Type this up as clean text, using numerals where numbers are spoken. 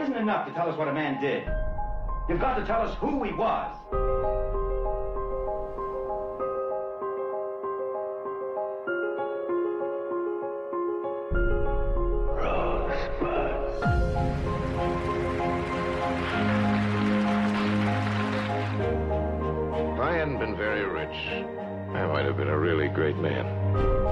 isn't enough to tell us what a man did. You've got to tell us who he was. If I hadn't been very rich, I might have been a really great man.